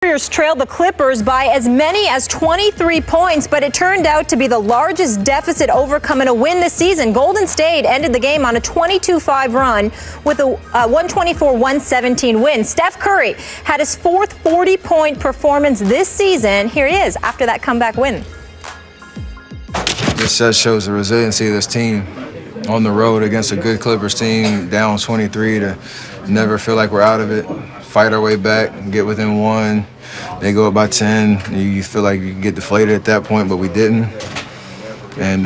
Warriors trailed the Clippers by as many as 23 points, but it turned out to be the largest deficit overcome in a win this season. Golden State ended the game on a 22-5 run with a 124-117 win. Steph Curry had his fourth 40-point performance this season. Here he is after that comeback win. This just shows the resiliency of this team on the road against a good Clippers team, down 23, to never feel like we're out of it, fight our way back, get within one. They go up by 10. You feel like you can get deflated at that point, but we didn't. And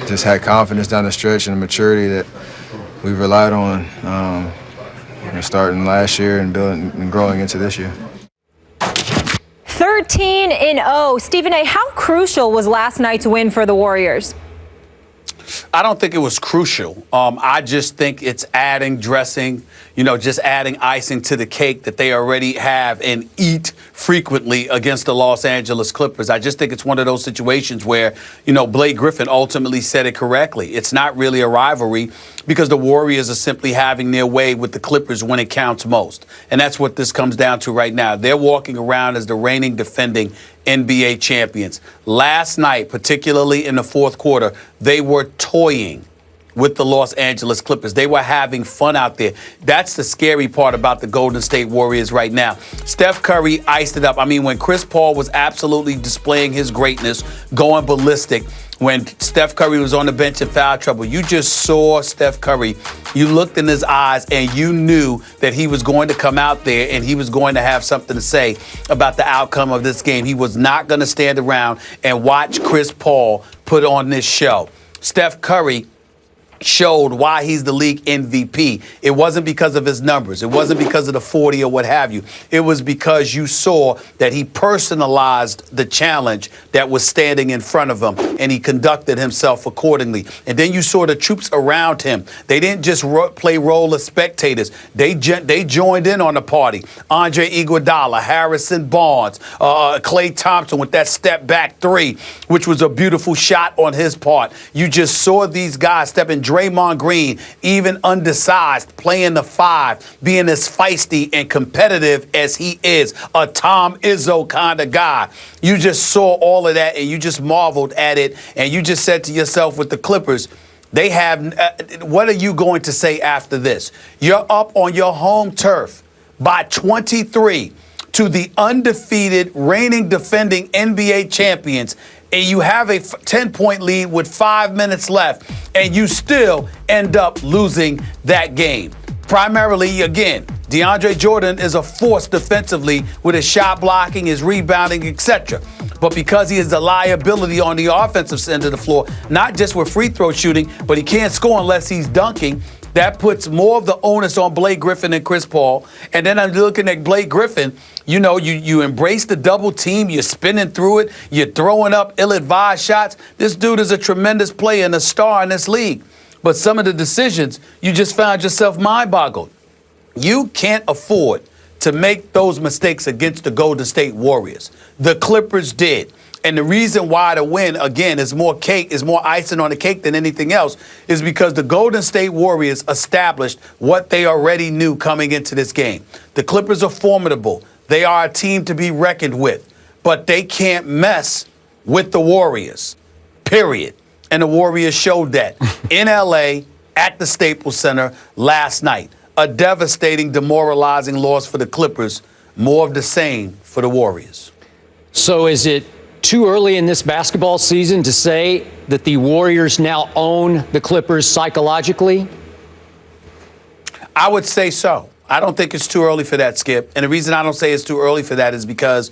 just had confidence down the stretch and the maturity that we relied on starting last year and building and growing into this year. 13-0. Stephen A., how crucial was last night's win for the Warriors? I don't think it was crucial. I just think it's adding dressing, just adding icing to the cake that they already have and eat frequently against the Los Angeles Clippers. I just think it's one of those situations where, Blake Griffin ultimately said it correctly. It's not really a rivalry because the Warriors are simply having their way with the Clippers when it counts most. And that's what this comes down to right now. They're walking around as the reigning defending NBA champions. Last night, particularly in the fourth quarter, they were toying with the Los Angeles Clippers. They were having fun out there. That's the scary part about the Golden State Warriors right now. Steph Curry iced it up. I mean, when Chris Paul was absolutely displaying his greatness, going ballistic, when Steph Curry was on the bench in foul trouble, you just saw Steph Curry. You looked in his eyes and you knew that he was going to come out there and he was going to have something to say about the outcome of this game. He was not going to stand around and watch Chris Paul put on this show. Steph Curry showed why he's the league MVP. It wasn't because of his numbers. It wasn't because of the 40 or what have you. It was because you saw that he personalized the challenge that was standing in front of him, and he conducted himself accordingly. And then you saw the troops around him. They didn't just play role of spectators. They joined in on the party. Andre Iguodala, Harrison Barnes, Klay Thompson with that step back three, which was a beautiful shot on his part. You just saw these guys stepping. Draymond Green, even undersized, playing the five, being as feisty and competitive as he is, a Tom Izzo kind of guy. You just saw all of that and you just marveled at it, and you just said to yourself with the Clippers, they have, what are you going to say after this? You're up on your home turf by 23 to the undefeated, reigning, defending NBA champions, and you have a 10-point lead with 5 minutes left, and you still end up losing that game. Primarily, again, DeAndre Jordan is a force defensively with his shot blocking, his rebounding, etc. But because he is the liability on the offensive end of the floor, not just with free throw shooting, but he can't score unless he's dunking, that puts more of the onus on Blake Griffin and Chris Paul. And then I'm looking at Blake Griffin. You embrace the double team. You're spinning through it. You're throwing up ill-advised shots. This dude is a tremendous player and a star in this league. But some of the decisions, you just found yourself mind-boggled. You can't afford to make those mistakes against the Golden State Warriors. The Clippers did. And the reason why the win, again, is more icing on the cake than anything else, is because the Golden State Warriors established what they already knew coming into this game. The Clippers are formidable. They are a team to be reckoned with. But they can't mess with the Warriors, period. And the Warriors showed that in L.A. at the Staples Center last night. A devastating, demoralizing loss for the Clippers. More of the same for the Warriors. So is it too early in this basketball season to say that the Warriors now own the Clippers psychologically? I would say so. I don't think it's too early for that, Skip. And the reason I don't say it's too early for that is because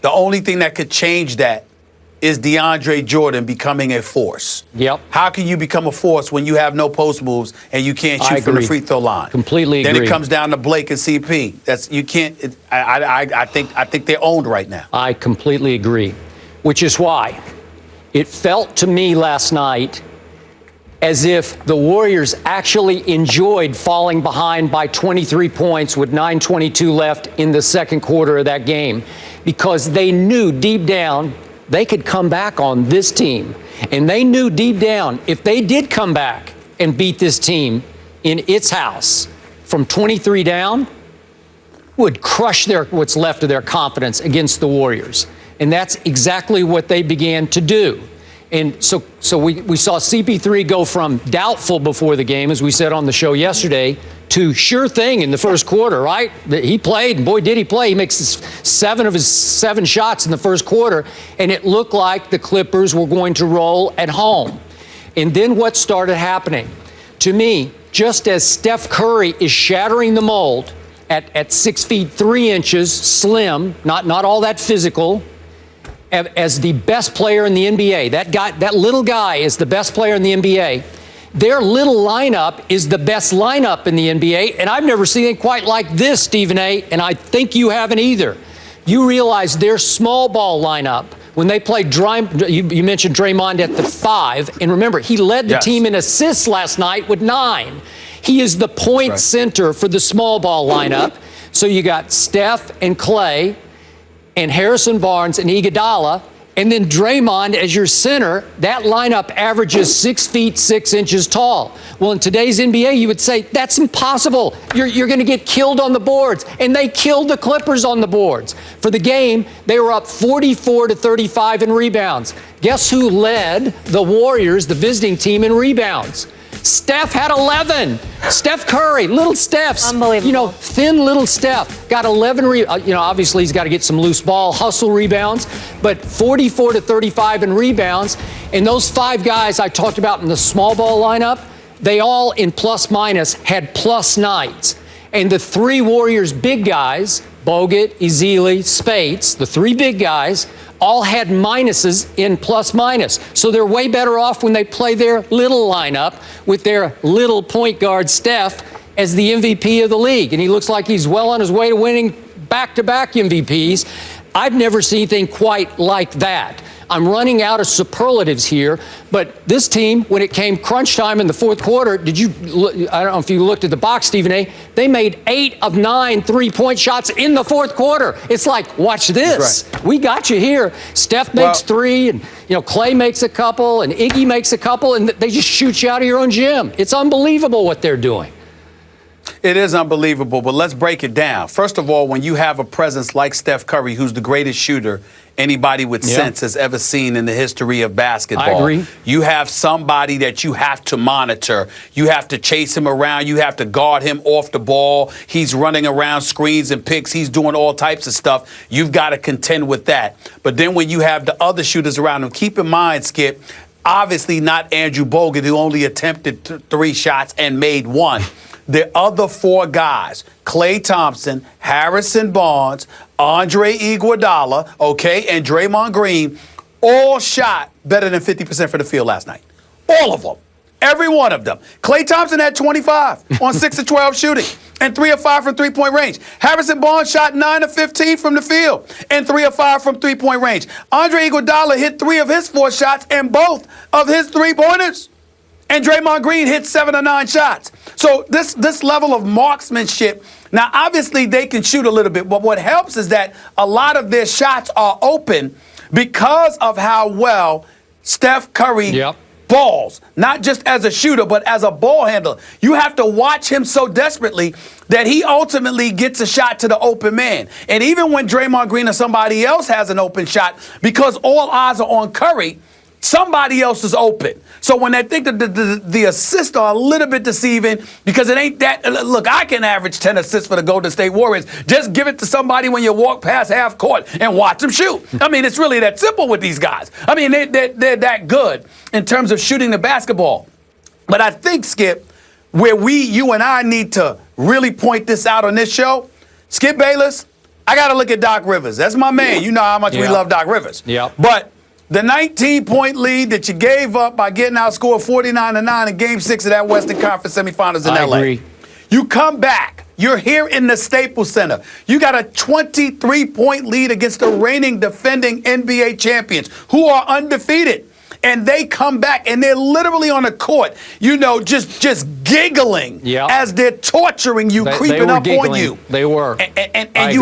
the only thing that could change that is DeAndre Jordan becoming a force. Yep. How can you become a force when you have no post moves and you can't shoot from the free throw line? Completely agree. Then it comes down to Blake and CP. You can't. I think they're owned right now. I completely agree, which is why it felt to me last night as if the Warriors actually enjoyed falling behind by 23 points with 9:22 left in the second quarter of that game, because they knew deep down they could come back on this team. And they knew deep down if they did come back and beat this team in its house from 23 down, would crush what's left of their confidence against the Warriors. And that's exactly what they began to do. And so we saw CP3 go from doubtful before the game, as we said on the show yesterday, to sure thing in the first quarter, right? He played, and boy, did he play. He makes 7 of his 7 shots in the first quarter, and it looked like the Clippers were going to roll at home. And then what started happening? To me, just as Steph Curry is shattering the mold at 6 feet 3 inches, slim, not all that physical, as the best player in the NBA, that little guy is the best player in the NBA. Their little lineup is the best lineup in the NBA, and I've never seen it quite like this, Stephen A., and I think you haven't either. You realize their small ball lineup, when they played, you mentioned Draymond at the 5, and remember, he led the team in assists last night with 9. He is the point center for the small ball lineup. So you got Steph and Clay and Harrison Barnes and Iguodala, and then Draymond as your center. That lineup averages 6 feet 6 inches tall. Well, in today's NBA, you would say that's impossible. You're going to get killed on the boards, and they killed the Clippers on the boards. For the game, they were up 44-35 in rebounds. Guess who led the Warriors, the visiting team, in rebounds? Steph had 11. Steph Curry, little Steph's. Unbelievable. Thin little Steph got 11. Obviously he's got to get some loose ball, hustle rebounds, but 44-35 in rebounds. And those 5 guys I talked about in the small ball lineup, they all in plus minus had plus nights. And the 3 Warriors big guys, Bogut, Ezeli, Spates, the 3 big guys, all had minuses in plus minus. So they're way better off when they play their little lineup with their little point guard Steph as the MVP of the league. And he looks like he's well on his way to winning back-to-back MVPs. I've never seen anything quite like that. I'm running out of superlatives here, but this team, when it came crunch time in the fourth quarter, I don't know if you looked at the box, Stephen A., they made 8 of 9 3-point shots in the fourth quarter. It's like, watch this. Right. We got you here. Steph makes 3, and Clay makes a couple, and Iggy makes a couple, and they just shoot you out of your own gym. It's unbelievable what they're doing. It is unbelievable, but let's break it down. First of all, when you have a presence like Steph Curry, who's the greatest shooter anybody with sense has ever seen in the history of basketball. I agree. You have somebody that you have to monitor. You have to chase him around. You have to guard him off the ball. He's running around screens and picks. He's doing all types of stuff. You've got to contend with that. But then when you have the other shooters around him, keep in mind, Skip, obviously not Andrew Bogut, who only attempted 3 shots and made 1. The other 4 guys, Klay Thompson, Harrison Barnes, Andre Iguodala, and Draymond Green, all shot better than 50% for the field last night. All of them. Every one of them. Klay Thompson had 25 on 6 of 12 shooting and 3 of 5 from three-point range. Harrison Barnes shot 9 of 15 from the field and 3 of 5 from three-point range. Andre Iguodala hit 3 of his 4 shots and both of his 3-pointers. And Draymond Green hit 7 of 9 shots. So this level of marksmanship, now obviously they can shoot a little bit, but what helps is that a lot of their shots are open because of how well Steph Curry balls, not just as a shooter, but as a ball handler. You have to watch him so desperately that he ultimately gets a shot to the open man. And even when Draymond Green or somebody else has an open shot, because all eyes are on Curry, somebody else is open. So when they think that the assists are a little bit deceiving because it ain't that. Look, I can average 10 assists for the Golden State Warriors. Just give it to somebody when you walk past half court and watch them shoot. I mean, it's really that simple with these guys. I mean, they're that good in terms of shooting the basketball. But I think, Skip, where you and I need to really point this out on this show, Skip Bayless, I got to look at Doc Rivers. That's my man. You know how much we love Doc Rivers. But the 19-point lead that you gave up by getting outscored 49-9 in Game 6 of that Western Conference semifinals in L.A. Agree. You come back. You're here in the Staples Center. You got a 23-point lead against the reigning defending NBA champions who are undefeated. And they come back, and they're literally on the court, just giggling as they're torturing you, creeping up on you. They were. And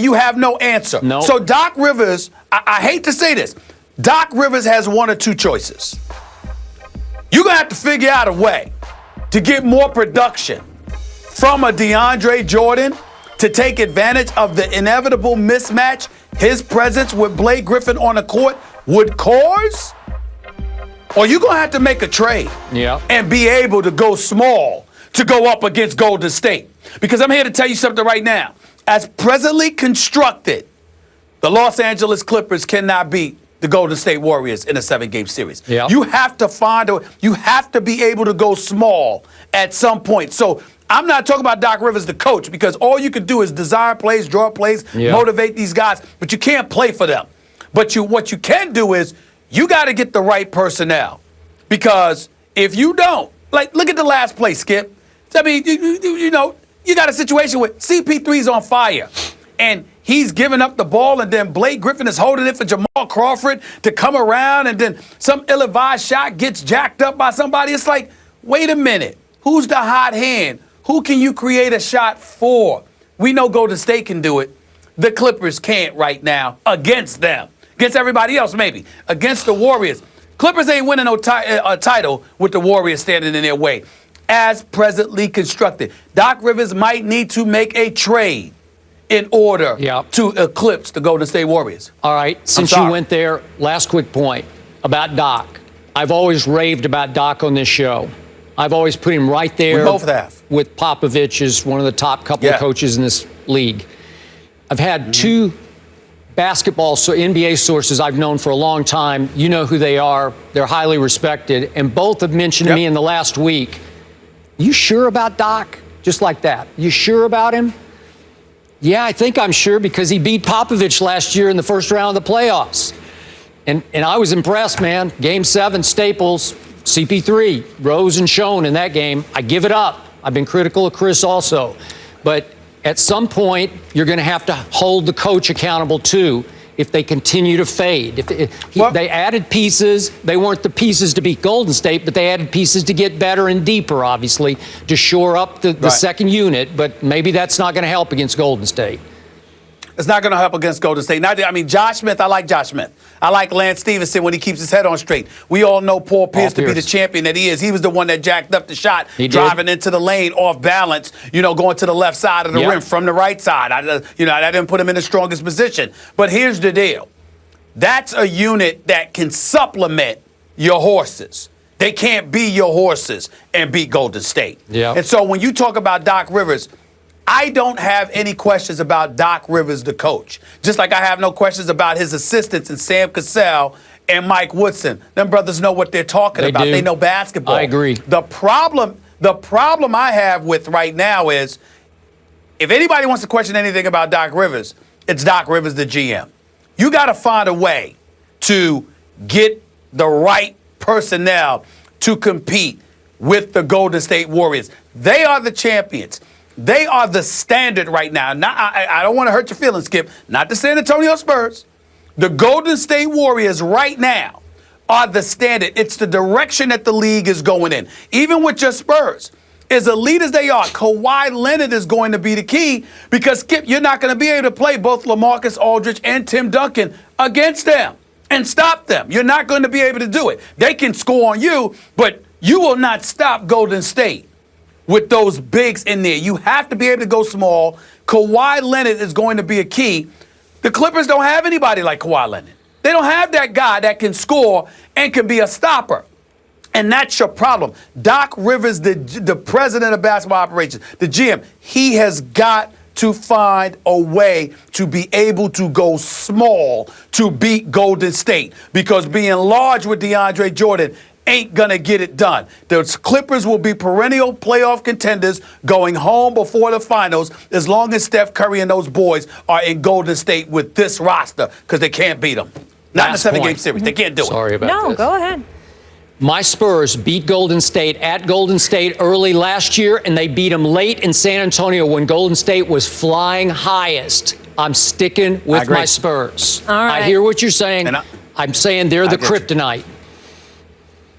you have no answer. Nope. So Doc Rivers, I hate to say this, Doc Rivers has 1 or 2 choices. You're going to have to figure out a way to get more production from a DeAndre Jordan to take advantage of the inevitable mismatch his presence with Blake Griffin on the court would cause? Or you going to have to make a trade and be able to go small to go up against Golden State? Because I'm here to tell you something right now. As presently constructed, the Los Angeles Clippers cannot beat the Golden State Warriors in a 7-game series. You have to you have to be able to go small at some point. So I'm not talking about Doc Rivers, the coach, because all you can do is desire plays, draw plays, motivate these guys, but you can't play for them. But what you can do is you got to get the right personnel, because if you don't, like, look at the last play, Skip. I mean, you know, you got a situation where CP3's on fire, and he's giving up the ball, and then Blake Griffin is holding it for Jamal Crawford to come around, and then some ill-advised shot gets jacked up by somebody. It's like, wait a minute. Who's the hot hand? Who can you create a shot for? We know Golden State can do it. The Clippers can't right now against them. Against everybody else, maybe. Against the Warriors. Clippers ain't winning no title with the Warriors standing in their way. As presently constructed, Doc Rivers might need to make a trade in order to eclipse the Golden State Warriors. All right, since you went there, last quick point about Doc. I've always raved about Doc on this show. I've always put him right there. We both have. With Popovich as one of the top couple of coaches in this league. I've had two basketball NBA sources I've known for a long time. You know who they are. They're highly respected. And both have mentioned to me in the last week, you sure about Doc? Just like that. You sure about him? Yeah, I think I'm sure, because he beat Popovich last year in the first round of the playoffs. And I was impressed, man. Game 7, Staples, CP3, rose and shone in that game. I give it up. I've been critical of Chris also. But at some point, you're going to have to hold the coach accountable, too, if they continue to fade. They added pieces. They weren't the pieces to beat Golden State, but they added pieces to get better and deeper, obviously, to shore up the second unit. But maybe that's not going to help against Golden State. It's not going to help against Golden State. I mean, Josh Smith, I like Josh Smith. I like Lance Stevenson when he keeps his head on straight. We all know Paul Pierce to be the champion that he is. He was the one that jacked up the shot, driving into the lane off balance, going to the left side of the rim from the right side. I didn't put him in the strongest position. But here's the deal. That's a unit that can supplement your horses. They can't be your horses and beat Golden State. And so when you talk about Doc Rivers, I don't have any questions about Doc Rivers, the coach. Just like I have no questions about his assistants and Sam Cassell and Mike Woodson. Them brothers know what they're talking about. They know basketball. I agree. The problem I have with right now is, if anybody wants to question anything about Doc Rivers, it's Doc Rivers, the GM. You got to find a way to get the right personnel to compete with the Golden State Warriors. They are the champions. They are the standard right now. I don't want to hurt your feelings, Skip. Not the San Antonio Spurs. The Golden State Warriors right now are the standard. It's the direction that the league is going in. Even with your Spurs, as elite as they are, Kawhi Leonard is going to be the key, because, Skip, you're not going to be able to play both LaMarcus Aldridge and Tim Duncan against them and stop them. You're not going to be able to do it. They can score on you, but you will not stop Golden State with those bigs in there. You have to be able to go small. Kawhi Leonard is going to be a key. The Clippers don't have anybody like Kawhi Leonard. They don't have that guy that can score and can be a stopper. And that's your problem. Doc Rivers, the president of basketball operations, the GM, he has got to find a way to be able to go small to beat Golden State, because being large with DeAndre Jordan ain't gonna get it done. The Clippers will be perennial playoff contenders going home before the finals as long as Steph Curry and those boys are in Golden State with this roster, because they can't beat them. Not in a 7-game series. They can't do it. Sorry about this. No, go ahead. My Spurs beat Golden State at Golden State early last year, and they beat them late in San Antonio when Golden State was flying highest. I'm sticking with my Spurs. All right. I hear what you're saying. I'm saying they're the kryptonite.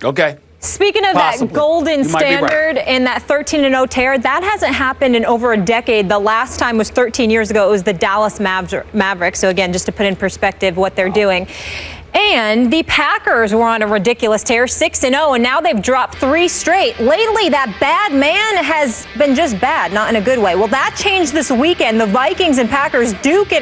Okay. Speaking of that golden standard and that 13-0 tear, that hasn't happened in over a decade. The last time was 13 years ago. It was the Dallas Mavericks. So again, just to put in perspective what they're doing. And the Packers were on a ridiculous tear, 6-0, and now they've dropped 3 straight. Lately, that bad man has been just bad, not in a good way. Well, that changed this weekend. The Vikings and Packers duke it out.